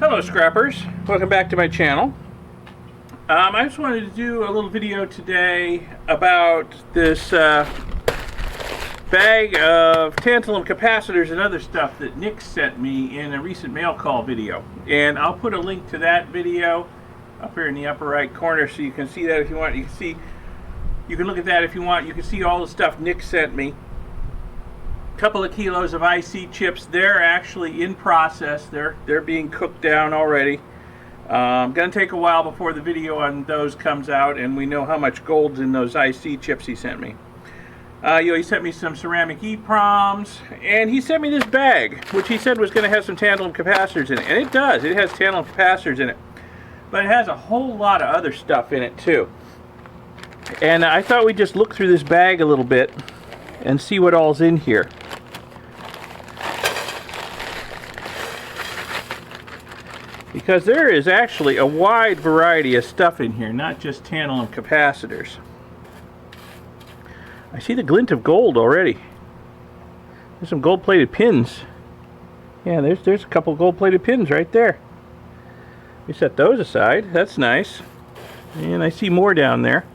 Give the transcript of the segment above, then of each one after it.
Hello scrappers, welcome back to my channel. I just wanted to do a little video today about this bag of tantalum capacitors and other stuff that Nick sent me in a recent mail call video. And I'll put a link to that video up here in the upper right corner so you can see that if you want. You can look at that if you want. You can see all the stuff Nick sent me. Couple of kilos of IC chips. They're actually in process. They're being cooked down already. Gonna take a while before the video on those comes out, and we know how much gold's in those IC chips he sent me. He sent me some ceramic EPROMs, and he sent me this bag, which he said was going to have some tantalum capacitors in it, and it does. It has tantalum capacitors in it, but it has a whole lot of other stuff in it too. And I thought we'd just look through this bag a little bit and see what all's in here. Because there is actually a wide variety of stuff in here, not just tantalum capacitors. I see the glint of gold already. There's some gold-plated pins. Yeah, there's a couple gold-plated pins right there. We set those aside. That's nice. And I see more down there.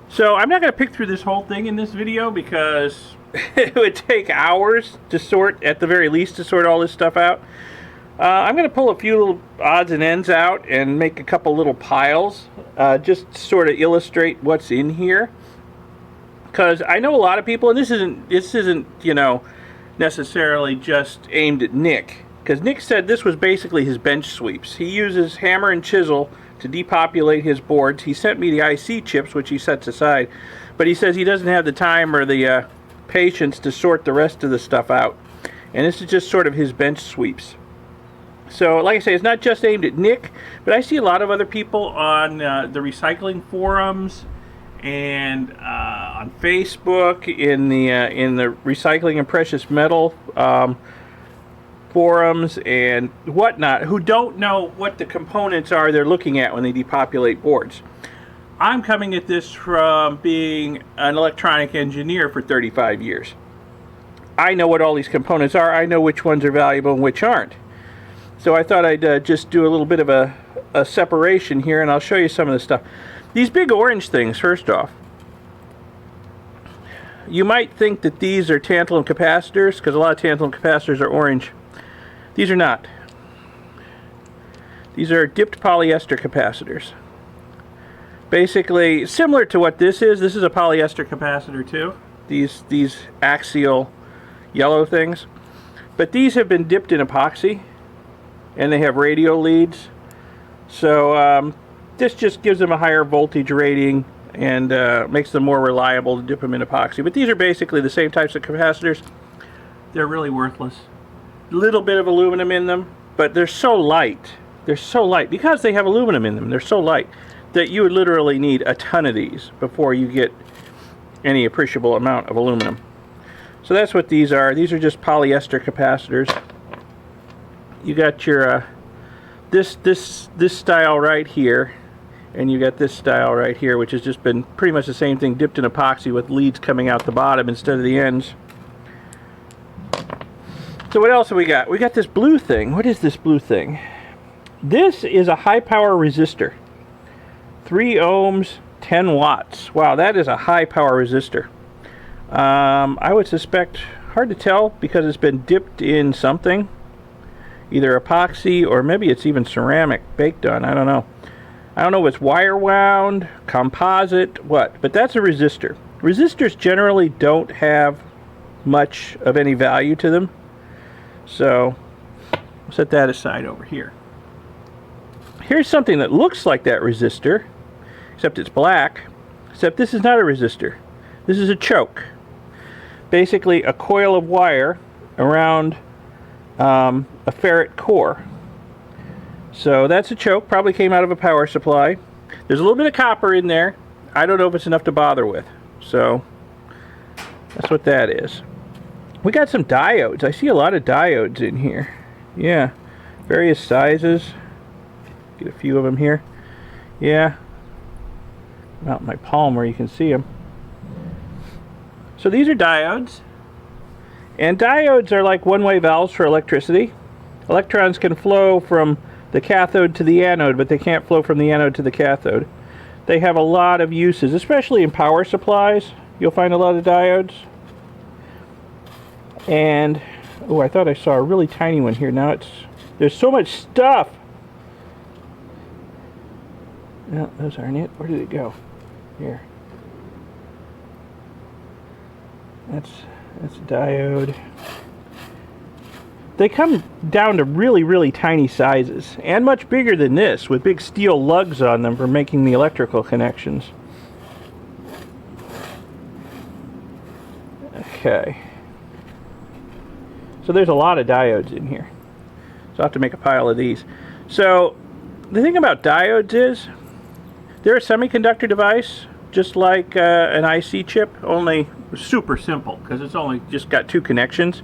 So I'm not going to pick through this whole thing in this video because it would take hours to sort, at the very least, to sort all this stuff out. I'm going to pull a few little odds and ends out and make a couple little piles, just to sort of illustrate what's in here. Because I know a lot of people, and this isn't you know, necessarily just aimed at Nick. Because Nick said this was basically his bench sweeps. He uses hammer and chisel to depopulate his boards. He sent me the IC chips, which he sets aside. But he says he doesn't have the time or the patience to sort the rest of the stuff out. And this is just sort of his bench sweeps. So, like I say, it's not just aimed at Nick, but I see a lot of other people on the recycling forums and on Facebook, in the recycling and precious metal forums and whatnot, who don't know what the components are they're looking at when they depopulate boards. I'm coming at this from being an electronic engineer for 35 years. I know what all these components are. I know which ones are valuable and which aren't. So I thought I'd just do a little bit of a separation here, and I'll show you some of the stuff. These big orange things, first off, you might think that these are tantalum capacitors, because a lot of tantalum capacitors are orange. These are not. These are dipped polyester capacitors. Basically, similar to what this is a polyester capacitor too. These axial yellow things. But these have been dipped in epoxy, and they have radio leads. So this just gives them a higher voltage rating and makes them more reliable to dip them in epoxy. But these are basically the same types of capacitors. They're really worthless. A little bit of aluminum in them, but they're so light. They're so light because they have aluminum in them. They're so light that you would literally need a ton of these before you get any appreciable amount of aluminum. So that's what these are. These are just polyester capacitors. You got your this style right here, and you got this style right here, which has just been pretty much the same thing, dipped in epoxy with leads coming out the bottom instead of the ends. So what else have we got? We got this blue thing. What is this blue thing? This is a high power resistor. 3 ohms, 10 watts. Wow, that is a high power resistor. I would suspect, hard to tell because it's been dipped in something. Either epoxy or maybe it's even ceramic baked on. I don't know. I don't know if it's wire wound, composite, what. But that's a resistor. Resistors generally don't have much of any value to them. So I'll set that aside over here. Here's something that looks like that resistor, except it's black. Except this is not a resistor. This is a choke. Basically a coil of wire around a ferrite core. So that's a choke, probably came out of a power supply. There's a little bit of copper in there. I don't know if it's enough to bother with. So that's what that is. We got some diodes. I see a lot of diodes in here. Yeah, various sizes. Get a few of them here. Yeah, about my palm where you can see them. So these are diodes. And diodes are like one-way valves for electricity. Electrons can flow from the cathode to the anode, but they can't flow from the anode to the cathode. They have a lot of uses, especially in power supplies. You'll find a lot of diodes. And, oh, I thought I saw a really tiny one here. Now there's so much stuff. No, those aren't it. Where did it go? Here. That's a diode. They come down to really, really tiny sizes, and much bigger than this, with big steel lugs on them for making the electrical connections. Okay. So there's a lot of diodes in here. So I'll have to make a pile of these. So the thing about diodes is, they're a semiconductor device, just like an IC chip, only super simple, because it's only just got two connections.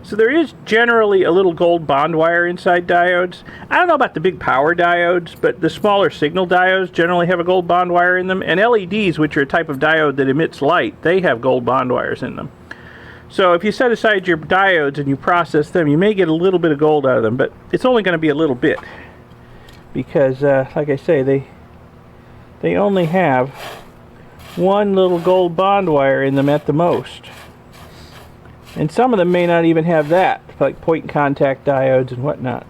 So there is generally a little gold bond wire inside diodes. I don't know about the big power diodes, but the smaller signal diodes generally have a gold bond wire in them. And LEDs, which are a type of diode that emits light, they have gold bond wires in them. So if you set aside your diodes and you process them, you may get a little bit of gold out of them, but it's only going to be a little bit. Because, like I say, they only have one little gold bond wire in them at the most. And some of them may not even have that, like point and contact diodes and whatnot.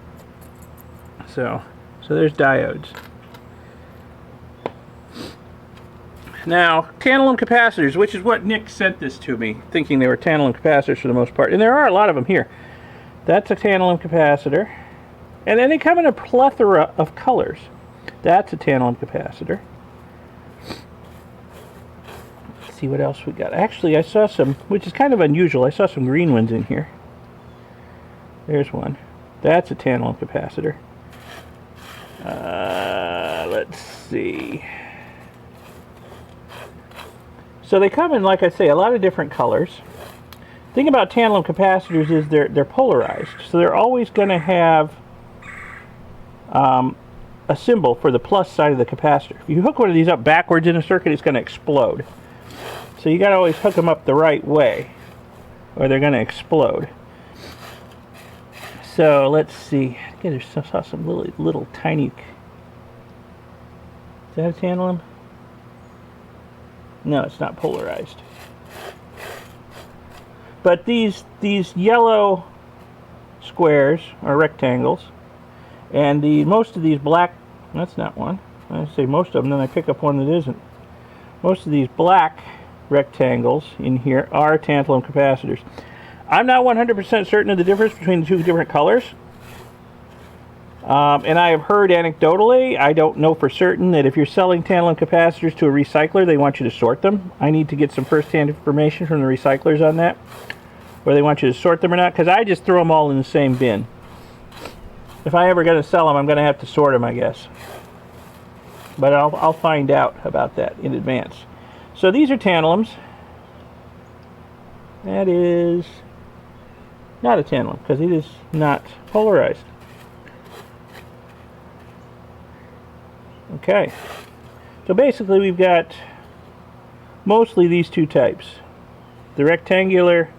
So there's diodes. Now, tantalum capacitors, which is what Nick sent this to me, thinking they were tantalum capacitors for the most part. And there are a lot of them here. That's a tantalum capacitor. And then they come in a plethora of colors. That's a tantalum capacitor. See what else we got. Actually, I saw some, which is kind of unusual, I saw some green ones in here. There's one. That's a tantalum capacitor. Let's see. So they come in, like I say, a lot of different colors. The thing about tantalum capacitors is they're polarized, so they're always going to have a symbol for the plus side of the capacitor. If you hook one of these up backwards in a circuit, it's going to explode. So you got to always hook them up the right way, or they're going to explode. So let's see. I saw some little tiny. Is that a tantalum? No, it's not polarized. But these yellow squares are rectangles, and most of these black. That's not one. I say most of them, then I pick up one that isn't. Most of these black rectangles in here are tantalum capacitors. I'm not 100% certain of the difference between the two different colors. And I have heard anecdotally, I don't know for certain, that if you're selling tantalum capacitors to a recycler, they want you to sort them. I need to get some first-hand information from the recyclers on that, whether they want you to sort them or not, because I just throw them all in the same bin. If I ever going to sell them, I'm going to have to sort them, I guess. But I'll find out about that in advance. So these are tantalums. That is not a tantalum, because it is not polarized. Okay. So basically we've got mostly these two types. The rectangular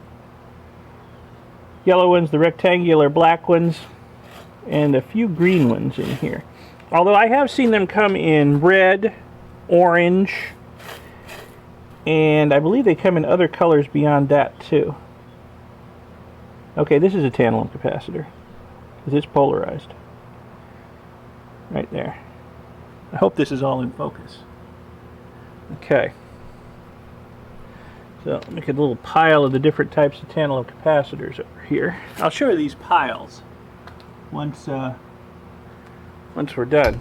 yellow ones, the rectangular black ones, and a few green ones in here. Although I have seen them come in red, orange, and I believe they come in other colors beyond that too. Okay, this is a tantalum capacitor, because it's polarized. Right there. I hope this is all in focus. Okay. So let me make a little pile of the different types of tantalum capacitors over here. I'll show you these piles once we're done.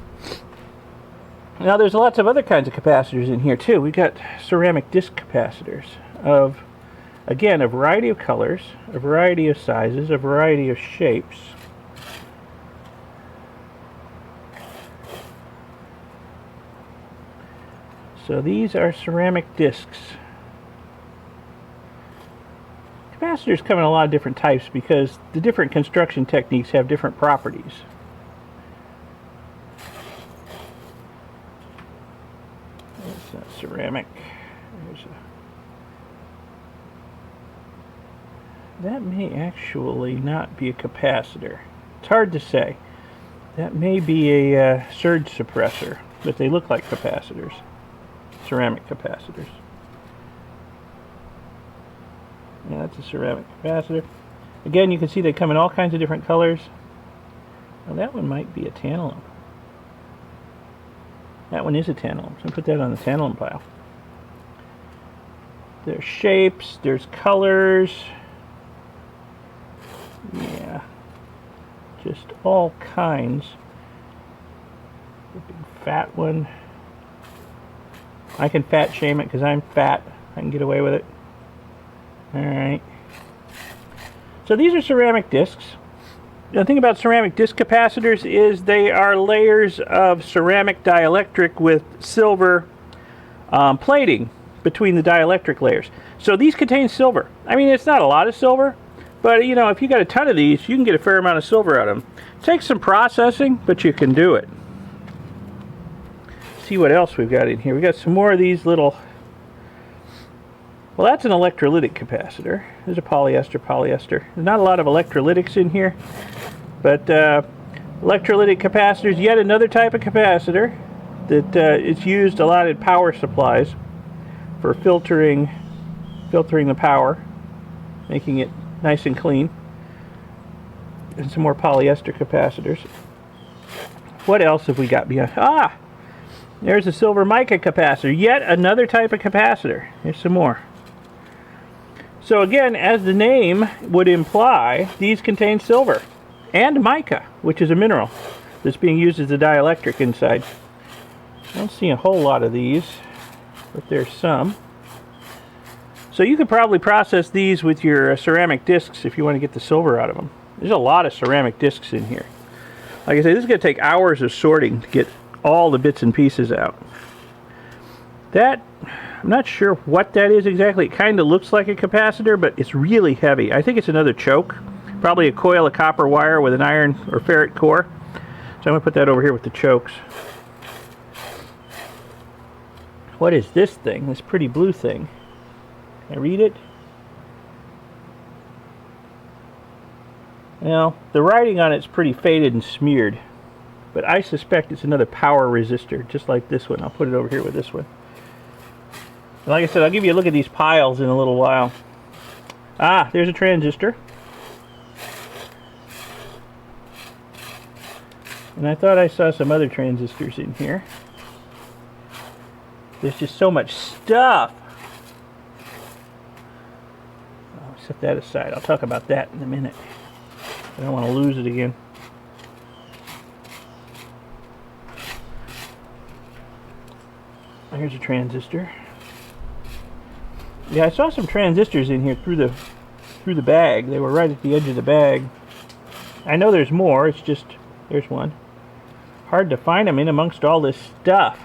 Now there's lots of other kinds of capacitors in here too. We've got ceramic disc capacitors of, again, a variety of colors, a variety of sizes, a variety of shapes. So these are ceramic discs. Capacitors come in a lot of different types because the different construction techniques have different properties. That's not ceramic. That may actually not be a capacitor. It's hard to say. That may be a surge suppressor, but they look like capacitors. Ceramic capacitors. Yeah, that's a ceramic capacitor. Again, you can see they come in all kinds of different colors. Now that one might be a tantalum. That one is a tantalum, so I'll put that on the tantalum pile. There's shapes, there's colors. Yeah, just all kinds. A big fat one. I can fat shame it because I'm fat. I can get away with it. Alright. So these are ceramic discs. The thing about ceramic disc capacitors is they are layers of ceramic dielectric with silver plating between the dielectric layers. So these contain silver. I mean, it's not a lot of silver, but you know, if you got a ton of these, you can get a fair amount of silver out of them. It takes some processing, but you can do it. See what else we've got in here. We got some more of these little. Well, that's an electrolytic capacitor. There's a polyester. There's not a lot of electrolytics in here, but electrolytic capacitors, yet another type of capacitor that is used a lot in power supplies for filtering the power, making it nice and clean. And some more polyester capacitors. What else have we got behind? Ah! There's a silver mica capacitor, yet another type of capacitor. Here's some more. So again, as the name would imply, these contain silver and mica, which is a mineral that's being used as a dielectric inside. I don't see a whole lot of these, but there's some. So you could probably process these with your ceramic discs if you want to get the silver out of them. There's a lot of ceramic discs in here. Like I say, this is going to take hours of sorting to get all the bits and pieces out. That, I'm not sure what that is exactly. It kind of looks like a capacitor, but it's really heavy. I think it's another choke. Probably a coil of copper wire with an iron or ferrite core. So I'm going to put that over here with the chokes. What is this thing? This pretty blue thing. Can I read it? Well, the writing on it's pretty faded and smeared. But I suspect it's another power resistor, just like this one. I'll put it over here with this one. And like I said, I'll give you a look at these piles in a little while. Ah, there's a transistor. And I thought I saw some other transistors in here. There's just so much stuff. I'll set that aside. I'll talk about that in a minute. I don't want to lose it again. Here's a transistor. Yeah, I saw some transistors in here through the bag. They were right at the edge of the bag. I know there's more. It's just there's one. Hard to find them in amongst all this stuff.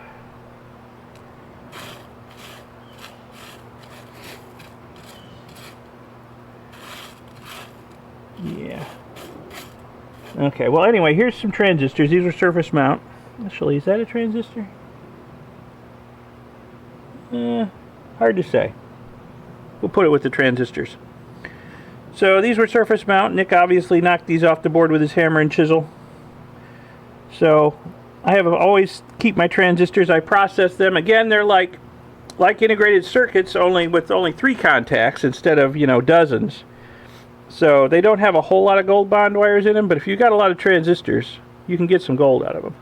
Yeah. Okay, well anyway, here's some transistors. These are surface mount. Actually, is that a transistor? Hard to say. We'll put it with the transistors. So these were surface mount. Nick obviously knocked these off the board with his hammer and chisel. So I have always keep my transistors. I process them. Again, they're like integrated circuits, only with only 3 contacts instead of, you know, dozens. So they don't have a whole lot of gold bond wires in them, but if you've got a lot of transistors, you can get some gold out of them.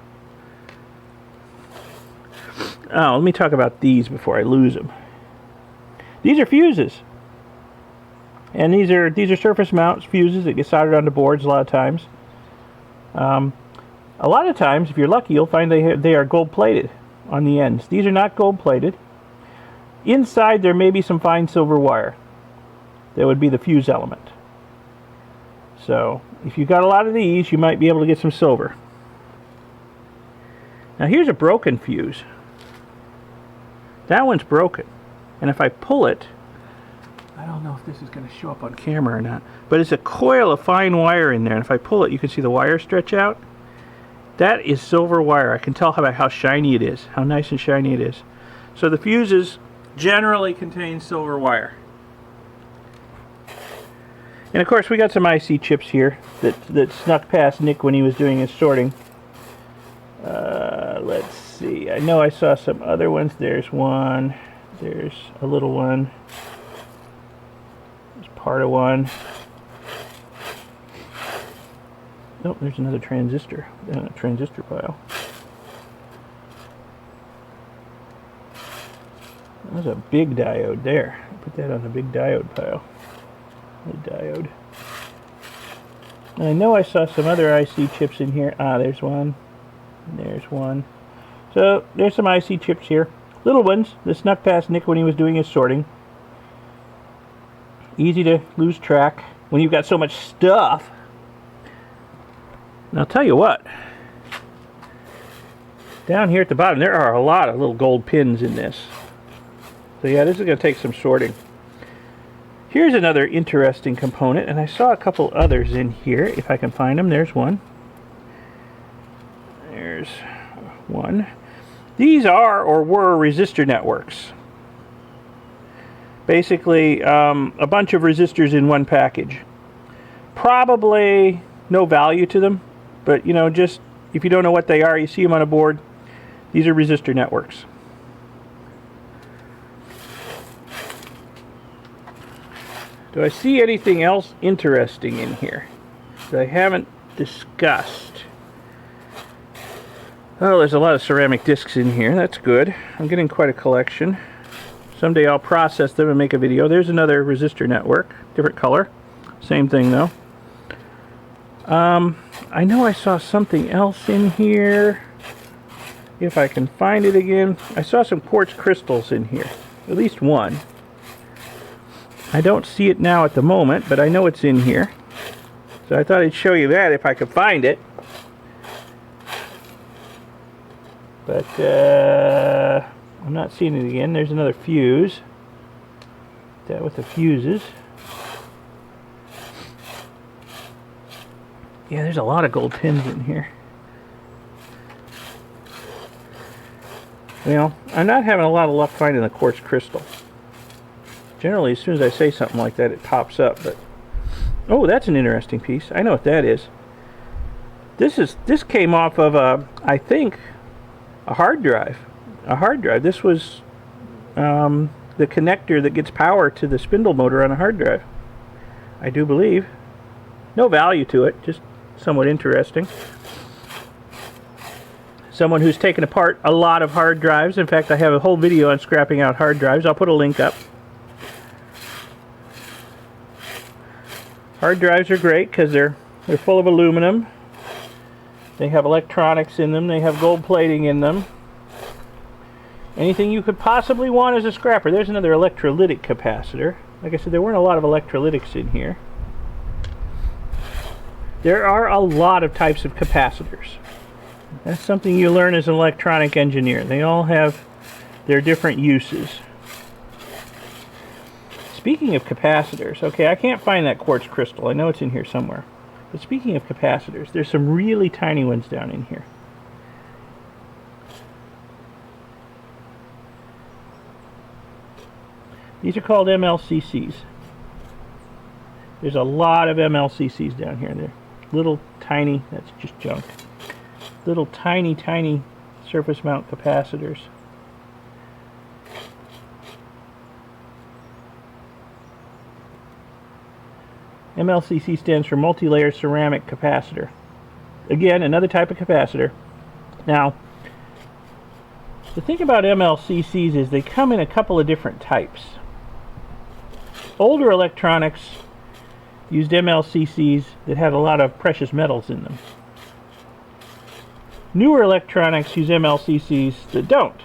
Oh, let me talk about these before I lose them. These are fuses. And these are surface mount fuses that get soldered onto boards a lot of times. A lot of times, if you're lucky, you'll find they are gold plated on the ends. These are not gold plated. Inside there may be some fine silver wire. That would be the fuse element. So if you've got a lot of these, you might be able to get some silver. Now here's a broken fuse. That one's broken. And if I pull it, I don't know if this is going to show up on camera or not, but it's a coil of fine wire in there, and if I pull it, you can see the wire stretch out. That is silver wire. I can tell by how shiny it is, how nice and shiny it is. So the fuses generally contain silver wire. And of course we got some IC chips here that snuck past Nick when he was doing his sorting. Let's see, I know I saw some other ones. There's one, there's a little one, there's part of one. Oh, there's another transistor down a transistor pile. There's a big diode there. Put that on the big diode pile. The diode. And I know I saw some other IC chips in here. Ah, there's one. And there's one. So there's some IC chips here. Little ones that snuck past Nick when he was doing his sorting. Easy to lose track when you've got so much stuff. And I'll tell you what. Down here at the bottom, there are a lot of little gold pins in this. So yeah, this is going to take some sorting. Here's another interesting component, and I saw a couple others in here, if I can find them. There's one. There's one. These are or were resistor networks. Basically, a bunch of resistors in one package. Probably no value to them, but you know, just if you don't know what they are, you see them on a board. These are resistor networks. Do I see anything else interesting in here that I haven't discussed? Oh, there's a lot of ceramic discs in here. That's good. I'm getting quite a collection. Someday I'll process them and make a video. There's another resistor network. Different color. Same thing though. I know I saw something else in here. If I can find it again. I saw some quartz crystals in here. At least one. I don't see it now at the moment, but I know it's in here. So I thought I'd show you that if I could find it. But I'm not seeing it again. There's another fuse. That with the fuses. Yeah, there's a lot of gold pins in here. Well, I'm not having a lot of luck finding the quartz crystal. Generally, as soon as I say something like that, it pops up. But oh, that's an interesting piece. I know what that is. This came off of I think a hard drive. A hard drive. This was the connector that gets power to the spindle motor on a hard drive. I do believe. No value to it, just somewhat interesting. Someone who's taken apart a lot of hard drives. In fact, I have a whole video on scrapping out hard drives. I'll put a link up. Hard drives are great because they're full of aluminum. They have electronics in them. They have gold plating in them. Anything you could possibly want as a scrapper. There's another electrolytic capacitor. Like I said, there weren't a lot of electrolytics in here. There are a lot of types of capacitors. That's something you learn as an electronic engineer. They all have their different uses. Speaking of capacitors, okay, I can't find that quartz crystal. I know it's in here somewhere. But speaking of capacitors, there's some really tiny ones down in here. These are called MLCCs. There's a lot of MLCCs down here. They're little tiny, that's just junk. Little tiny surface mount capacitors. MLCC stands for multi-layer ceramic capacitor. Again, another type of capacitor. Now, the thing about MLCCs is they come in a couple of different types. Older electronics used MLCCs that had a lot of precious metals in them. Newer electronics use MLCCs that don't.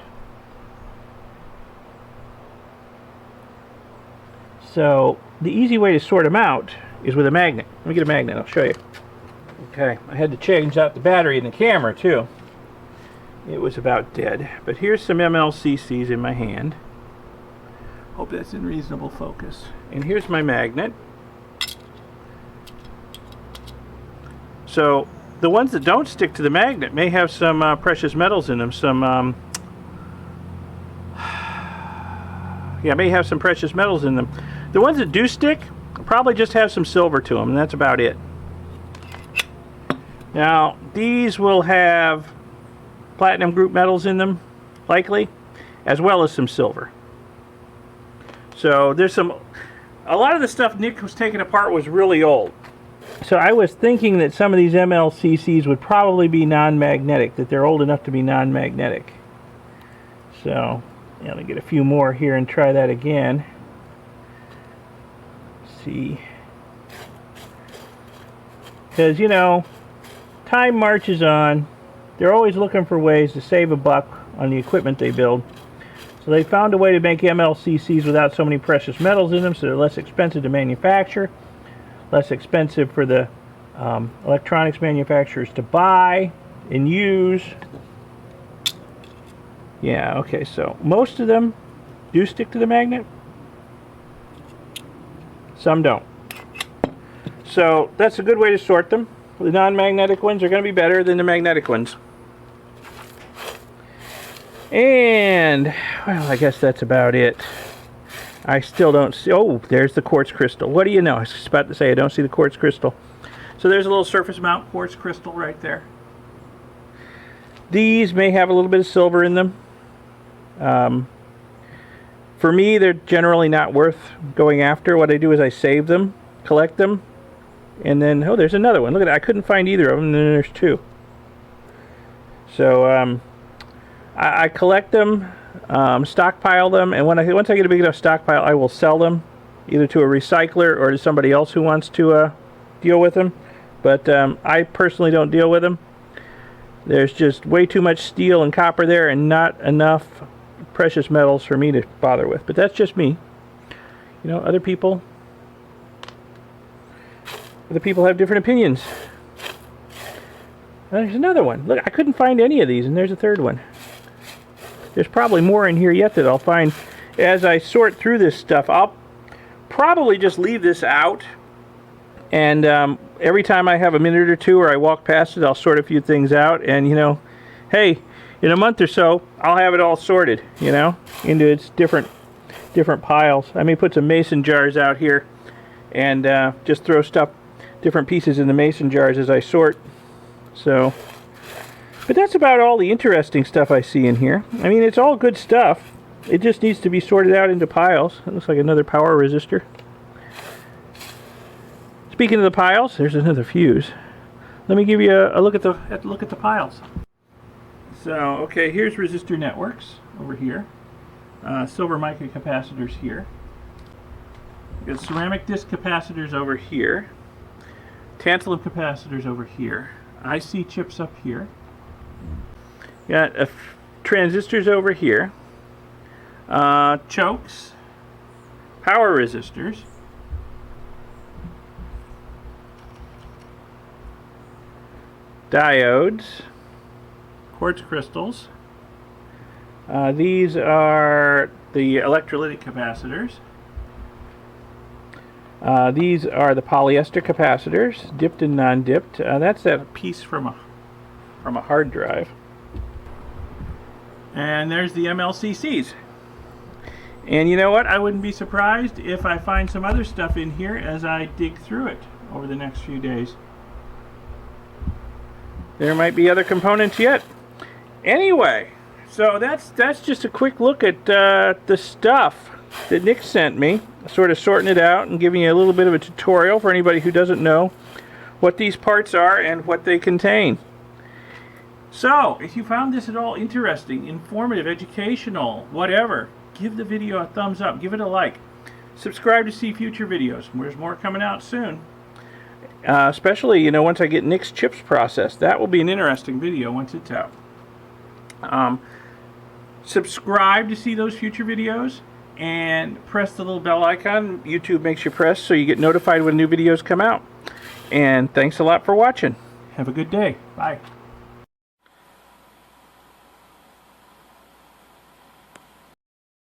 So the easy way to sort them out is with a magnet. Let me get a magnet, I'll show you. Okay, I had to change out the battery in the camera too. It was about dead. But here's some MLCCs in my hand. Hope that's in reasonable focus. And here's my magnet. So the ones that don't stick to the magnet may have some precious metals in them. May have some precious metals in them. The ones that do stick probably just have some silver to them, and that's about it. Now, these will have platinum group metals in them, likely, as well as some silver. So there's a lot of the stuff Nick was taking apart was really old. So I was thinking that some of these MLCCs would probably be non-magnetic, that they're old enough to be non-magnetic. So, yeah, let me get a few more here and try that again. Let's see. Because, you know, time marches on. They're always looking for ways to save a buck on the equipment they build. So they found a way to make MLCCs without so many precious metals in them, so they're less expensive to manufacture, less expensive for the electronics manufacturers to buy and use. Yeah, okay, so most of them do stick to the magnet. Some don't. So that's a good way to sort them. The non-magnetic ones are going to be better than the magnetic ones. And, well, I guess that's about it. I still don't see... Oh, there's the quartz crystal. What do you know? I was just about to say I don't see the quartz crystal. So there's a little surface mount quartz crystal right there. These may have a little bit of silver in them. For me, they're generally not worth going after. What I do is I save them, collect them, and then... Oh, there's another one. Look at that. I couldn't find either of them, and then there's two. So, I collect them, stockpile them, and once I get a big enough stockpile, I will sell them either to a recycler or to somebody else who wants to deal with them. But I personally don't deal with them. There's just way too much steel and copper there and not enough precious metals for me to bother with. But that's just me. You know, other people have different opinions. There's another one. Look, I couldn't find any of these, and there's a third one. There's probably more in here yet that I'll find as I sort through this stuff. I'll probably just leave this out, and every time I have a minute or two or I walk past it, I'll sort a few things out, and, you know, hey, in a month or so, I'll have it all sorted, you know, into its different piles. I may put some mason jars out here and just throw different pieces in the mason jars as I sort. So, but that's about all the interesting stuff I see in here. I mean, it's all good stuff. It just needs to be sorted out into piles. It looks like another power resistor. Speaking of the piles, there's another fuse. Let me give you a look at the piles. So, okay, here's Resistor Networks over here. Silver mica capacitors here. We've got ceramic disc capacitors over here. Tantalum capacitors over here. IC chips up here. Got transistors over here. Chokes. Power resistors. Diodes. Quartz crystals. These are the electrolytic capacitors. These are the polyester capacitors, dipped and non-dipped. That's that piece from a hard drive. And there's the MLCCs. And you know what? I wouldn't be surprised if I find some other stuff in here as I dig through it over the next few days. There might be other components yet. Anyway, so that's just a quick look at the stuff that Nick sent me, sort of sorting it out and giving you a little bit of a tutorial for anybody who doesn't know what these parts are and what they contain. So, if you found this at all interesting, informative, educational, whatever, give the video a thumbs up, give it a like. Subscribe to see future videos. There's more coming out soon. Especially, you know, once I get Nick's chips processed. That will be an interesting video once it's out. Subscribe to see those future videos. And press the little bell icon YouTube makes you press so you get notified when new videos come out. And thanks a lot for watching. Have a good day. Bye.